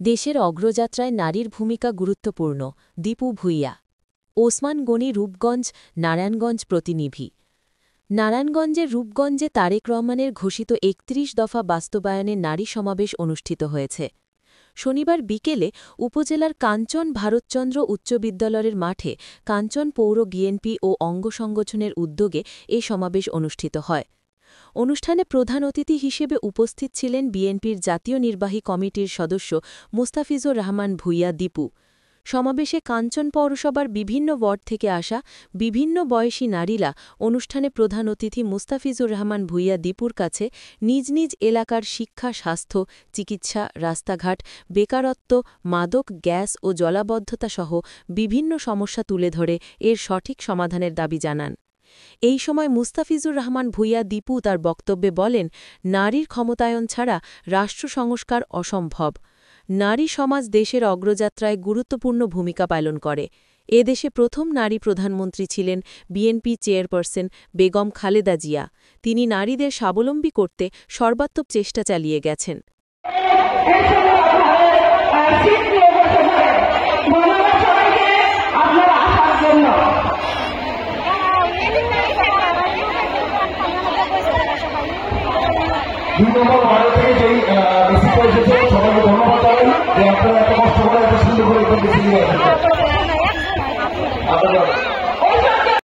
দেশের অগ্রযাত্রায় নারীর ভূমিকা গুরুত্বপূর্ণ। দীপু ভূঁইয়া। ওসমান গনি, রূপগঞ্জ, নারায়ণগঞ্জ প্রতিনিধি। নারায়ণগঞ্জের রূপগঞ্জে তারেক রহমানের ঘোষিত ৩১ দফা বাস্তবায়নে নারী সমাবেশ অনুষ্ঠিত হয়েছে। শনিবার বিকেলে উপজেলার কাঞ্চন ভারতচন্দ্র উচ্চ বিদ্যালয়ের মাঠে কাঞ্চন পৌর বিএনপি ও অঙ্গ সংগঠনের উদ্যোগে এ সমাবেশ অনুষ্ঠিত হয়। অনুষ্ঠানে প্রধান অতিথি হিসেবে উপস্থিত ছিলেন বিএনপির জাতীয় নির্বাহী কমিটির সদস্য মুস্তাফিজুর রহমান ভূঁইয়া দীপু। সমাবেশে কাঞ্চন পৌরসভার বিভিন্ন ওয়ার্ড থেকে আসা বিভিন্ন বয়সী নারীরা অনুষ্ঠানে প্রধান অতিথি মুস্তাফিজুর রহমান ভূঁইয়া দীপুর কাছে নিজ নিজ এলাকার শিক্ষা, স্বাস্থ্য, চিকিৎসা, রাস্তাঘাট, বেকারত্ব, মাদক, গ্যাস ও জলাবদ্ধতাসহ বিভিন্ন সমস্যা তুলে ধরে এর সঠিক সমাধানের দাবি জানান। এই সময় মুস্তাফিজুর রহমান ভূঁইয়া দীপু তার বক্তব্যে বলেন, নারীর ক্ষমতায়ন ছাড়া রাষ্ট্র সংস্কার অসম্ভব। নারী সমাজ দেশের অগ্রযাত্রায় গুরুত্বপূর্ণ ভূমিকা পালন করে। এদেশে প্রথম নারী প্রধানমন্ত্রী ছিলেন বিএনপি চেয়ারপারসন বেগম খালেদা জিয়া। তিনি নারীদের স্বাবলম্বী করতে সর্বাত্মক চেষ্টা চালিয়ে গেছেন। দুই নম্বর ওয়ার্ড থেকে যেই বেশিটা এসেছে সবাইকে ধন্যবাদ জানাই যে আপনারা এত কষ্ট করে এত সুন্দর করে বেশি নিয়ে আসেন।